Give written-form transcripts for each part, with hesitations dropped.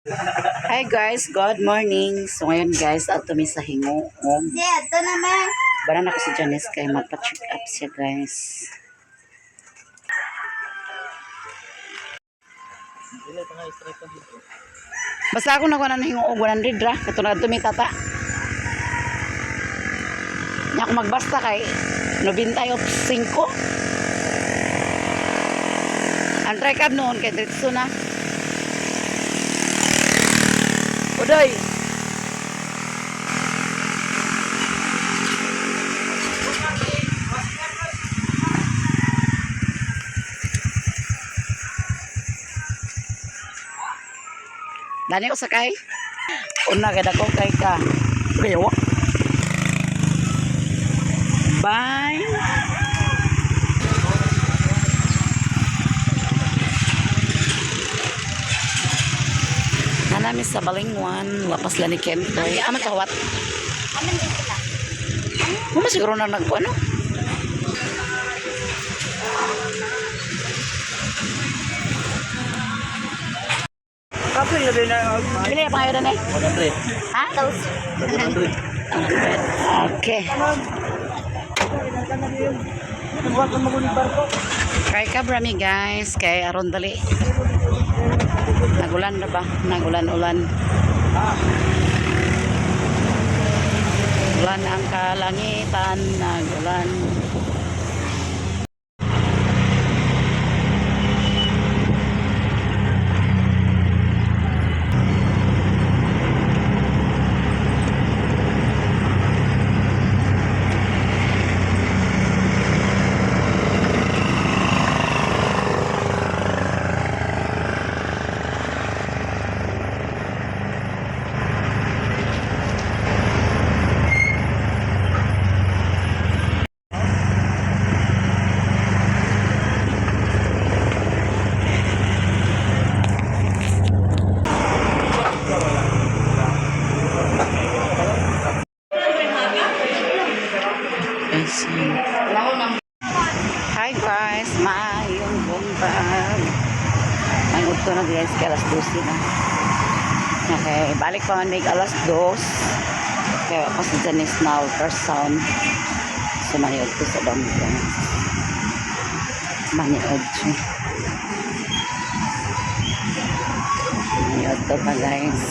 Hi guys, good morning. So ngayon guys, ato mi sa Hingoog. Ito naman. Bara na ko si Janice kay magpa-check up siya guys. Basta ako nakuha na Hingoog 100 ra. Ito na mi tata. Nya ako magbasta kay 95. Ang try card noon kay dito na. Uday. Dani ko sakay. Una kada ko kay ka. Bewa. Bye. Nanami sa Balingwan, lapas lang ni Kentoy. Amat kawat. Aman din sila. Mama siguro na nagpo ano? Kapag yung na Bili pa kayo doon eh? 100. Ha? 100. Okay. Nagbuhat ng maguling barko. Kay kabrami guys, kay aron dali. Nagulan na ba? Nagulan-ulan. Ulan ang kalangitan, nagulan. Hi guys, maayong buntag. May udto na guys, kay alas 12 na. Okay, balik pa man may alas 2. Kaya ako si Janice na ultrasound. So maniod ko sa dami guys. Maniod siya. Maniod to pa guys.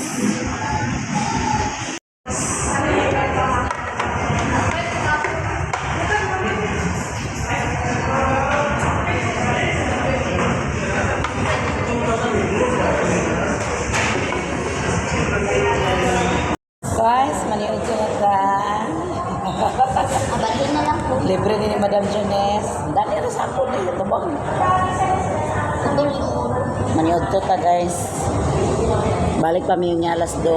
Guys, maniod siya na. Abali na lang po. Libre din ni Madam Janice. Dali na sa ako na ito bang. Abali. Maniod to ta guys. Balik pa mi yung alas 2.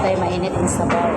Tayo mainit ng sabaw.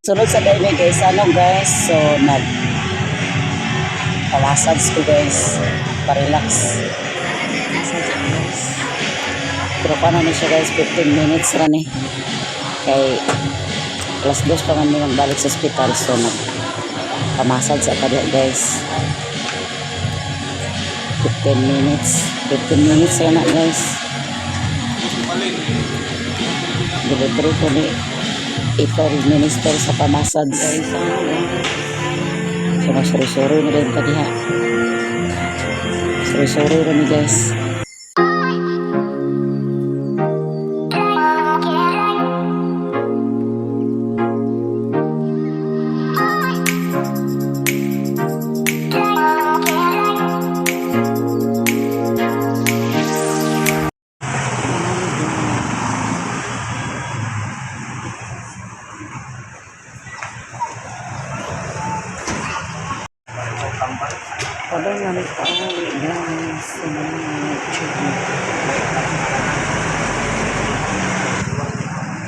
Sunod sa dahil guys, ano guys, so pamasage ko guys, parelax. Massage ako guys. Pero paano na siya guys, 15 minutes rin eh. Kay alas 2 pa man nilang balik sa hospital, so pamasage sa kanya guys. 15 minutes. 15 minutes yan na guys. Delivery ko ni ikaw minister sa pamasad guys. So masuri-suri na rin kadiha. Suri-suri rin guys. Padahal nga nagpahuli guys.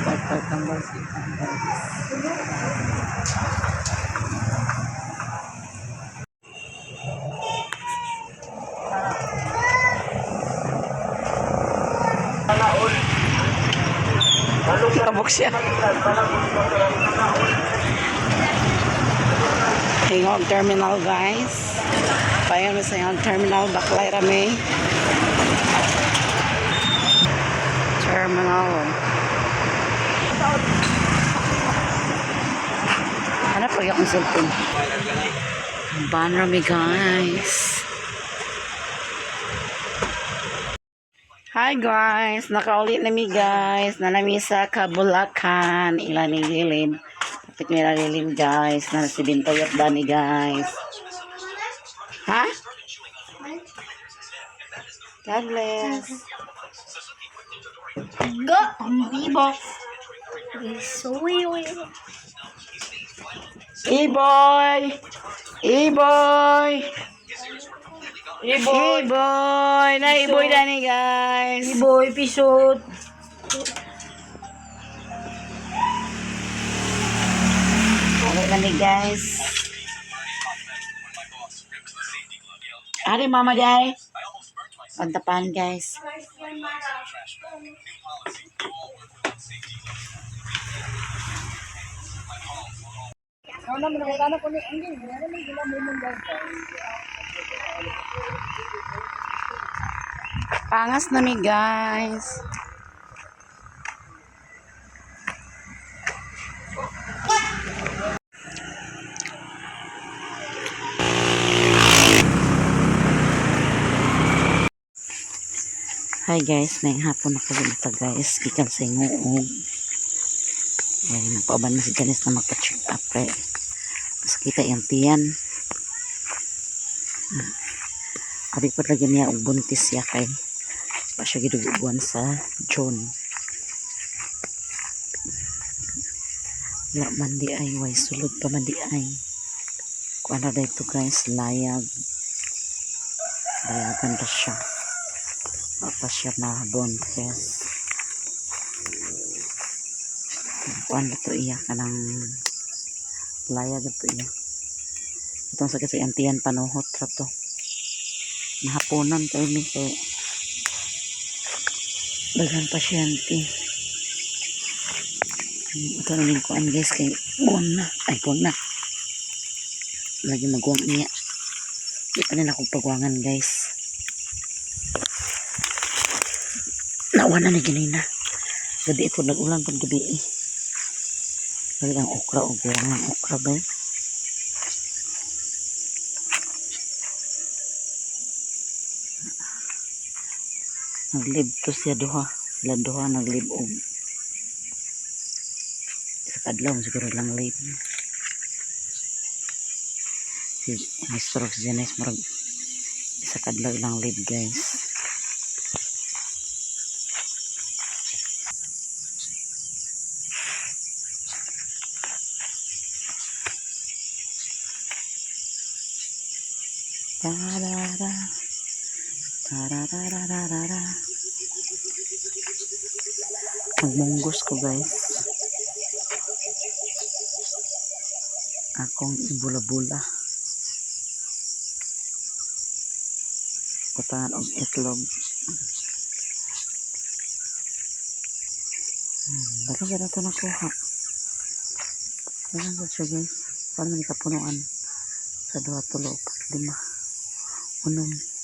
Pagpagtambal si guys. Tabok siya. Hingog terminal guys. Payon sa yung terminal baklay rami. Terminal. Hanap pag akong cellphone. Ban rami guys. Hi guys, nakaulit na mi guys. Nanami sa Kabulakan. Ilan ni Lilin. Kapit nila Lilin guys. Na si Bintoyot Dani guys. Ha? God bless. Go! Ang bibok. E-boy! E-boy! E-boy! Na E-boy na ni guys. Boy, pisot. Ano na ni guys? Ari mama day. Pantapan guys. Pangas na mi guys. Hi guys, may hapon ako dito guys. Gikan sa inguog. Ay, napaban na si Janice na magpa-check up kay. Mas kita yung tiyan. Ari pa lagi niya og buntis siya kay. Pa siya giduguan sa John. Wala man di ay, way sulod pa man di ay. Kung ano dito guys, layag. Layagan na siya. Apa siya na buntis. Kuan to iya kanang layag to iya. Itong sakit sa antiyan panuhot ra to. Nahaponan kayo mi kay daghang pasyente. Ito na yung kuan guys kay buwan na. Ay buwan na. Lagi magwang niya. Di pa rin akong pagwangan guys. Nawa na ni ganina. Gabi po nag-ulan pag gabi eh. Lagi ang okra o buwang ng okra ba? Naglib to siya duha. Sila duha naglib og sa kadlaw siguro lang lib. Si Mr. Janice marag sa kadlaw lang lib guys. Tarara, tararararara. Magmunggos ko guys. akong ibula-bula. Kutangan og itlog. Dala ba na ito nakuha? Dala ba siya guys? Paano man ikapunuan? Sa 2, 3, 4, 5, 6.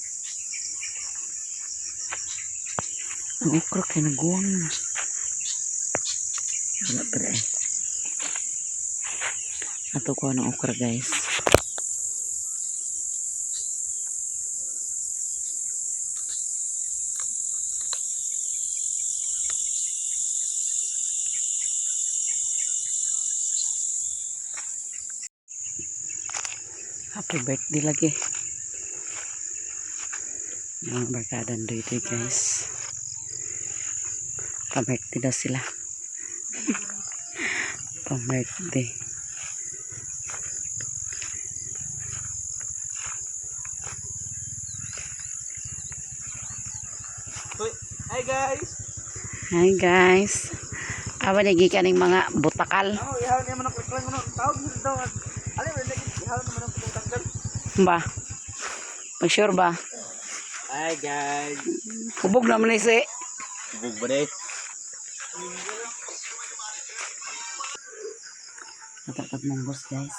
Ang okra kay naguwang na. Wala pa rin. Ato ko ng okra guys. Happy birthday lagi. Mga barkada dito guys. Pa-birthday daw sila. Pa-birthday. Hi guys. Hi guys. Awa na gikan ng mga butakal. Ako ihawon naman ako kung ano tawag mo daw. Alin ba lagi ihawon naman ako tanggal. Ba? Mag-sure ba? Hi guys. Kubog naman isi. Bug ba dai? Natakot mong boss guys.